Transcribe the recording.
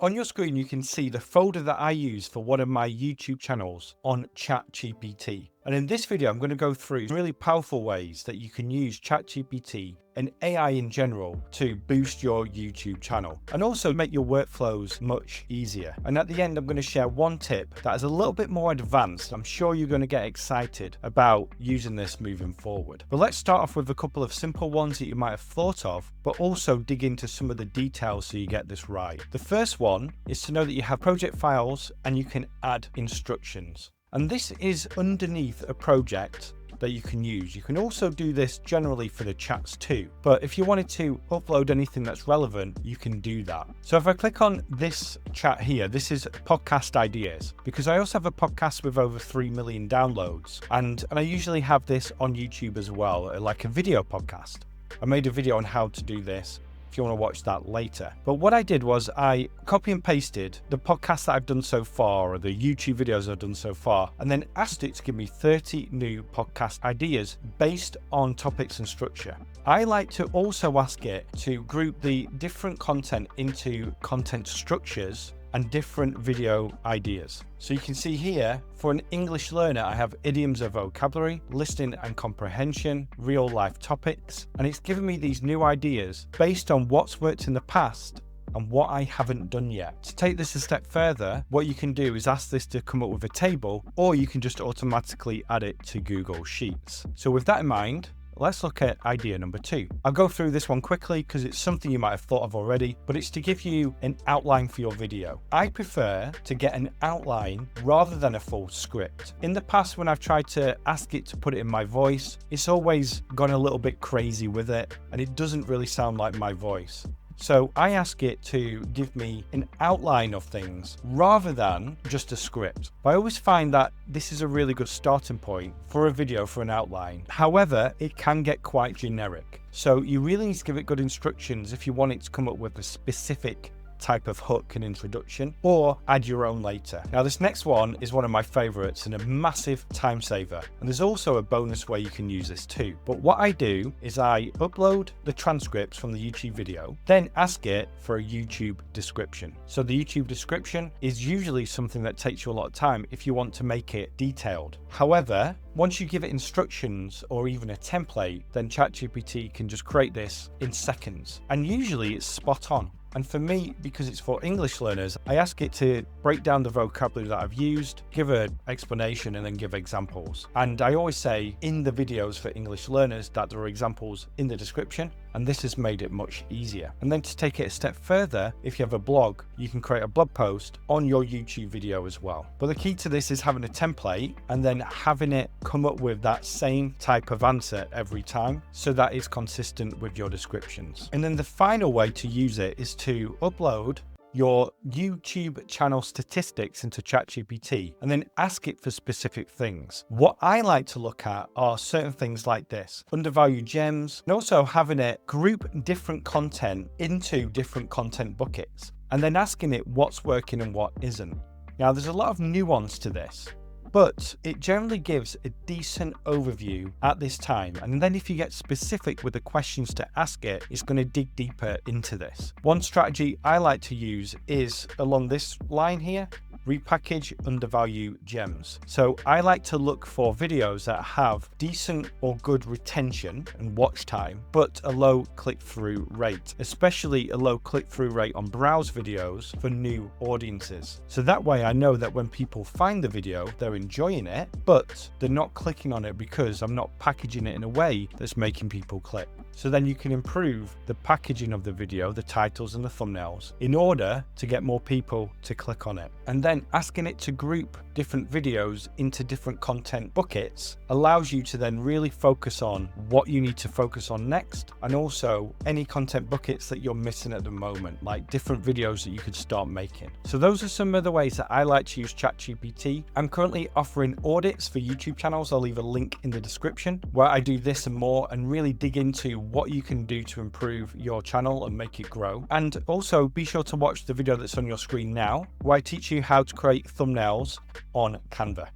on your screen, you can see the folder that I use for one of my YouTube channels on ChatGPT. And in this video, I'm going to go through really powerful ways that you can use ChatGPT and AI in general to boost your YouTube channel and also make your workflows much easier. And at the end, I'm going to share one tip that is a little bit more advanced. I'm sure you're going to get excited about using this moving forward. But let's start off with a couple of simple ones that you might have thought of, but also dig into some of the details so you get this right. The first one is to know that you have project files and you can add instructions. And this is underneath a project that you can use. You can also do this generally for the chats too. But if you wanted to upload anything that's relevant, you can do that. So if I click on this chat here, this is podcast ideas, because I also have a podcast with over 3 million downloads. And I usually have this on YouTube as well, like a video podcast. I made a video on how to do this, if you want to watch that later. But what I did was I copy and pasted the podcasts that I've done so far, or the YouTube videos I've done so far, and then asked it to give me 30 new podcast ideas based on topics and structure. I like to also ask it to group the different content into content structures and different video ideas. So you can see here, for an English learner, I have idioms or vocabulary, listening and comprehension, real life topics, and it's given me these new ideas based on what's worked in the past and what I haven't done yet. To take this a step further, what you can do is ask this to come up with a table, or you can just automatically add it to Google Sheets. So with that in mind, let's look at idea number 2. I'll go through this one quickly because it's something you might have thought of already, but it's to give you an outline for your video. I prefer to get an outline rather than a full script. In the past, when I've tried to ask it to put it in my voice, it's always gone a little bit crazy with it, and it doesn't really sound like my voice. So I ask it to give me an outline of things rather than just a script. But I always find that this is a really good starting point for a video for an outline. However, it can get quite generic. So you really need to give it good instructions if you want it to come up with a specific type of hook and introduction, or add your own later. Now this next one is one of my favorites and a massive time saver, and there's also a bonus way you can use this too. But what I do is I upload the transcripts from the YouTube video, then ask it for a YouTube description. So the YouTube description is usually something that takes you a lot of time if you want to make it detailed. However, once you give it instructions or even a template, then ChatGPT can just create this in seconds, and usually it's spot on. And for me, because it's for English learners, I ask it to break down the vocabulary that I've used, give an explanation, and then give examples. And I always say in the videos for English learners that there are examples in the description, and this has made it much easier. And then to take it a step further, if you have a blog, you can create a blog post on your YouTube video as well. But the key to this is having a template and then having it come up with that same type of answer every time, so that is consistent with your descriptions. And then the final way to use it is to upload your YouTube channel statistics into ChatGPT and then ask it for specific things. What I like to look at are certain things like this: undervalued gems, and also having it group different content into different content buckets, and then asking it what's working and what isn't. Now, there's a lot of nuance to this, but it generally gives a decent overview at this time. And then if you get specific with the questions to ask it, it's going to dig deeper into this. One strategy I like to use is along this line here: repackage undervalued gems. So I like to look for videos that have decent or good retention and watch time, but a low click-through rate, especially a low click-through rate on browse videos for new audiences. So that way I know that when people find the video, they're enjoying it, but they're not clicking on it because I'm not packaging it in a way that's making people click. So then you can improve the packaging of the video, the titles and the thumbnails, in order to get more people to click on it. And then asking it to group different videos into different content buckets allows you to then really focus on what you need to focus on next, and also any content buckets that you're missing at the moment, like different videos that you could start making. So those are some of the ways that I like to use ChatGPT. I'm currently offering audits for YouTube channels. I'll leave a link in the description where I do this and more and really dig into what you can do to improve your channel and make it grow. And also be sure to watch the video that's on your screen now, where I teach you how to create thumbnails on Canva.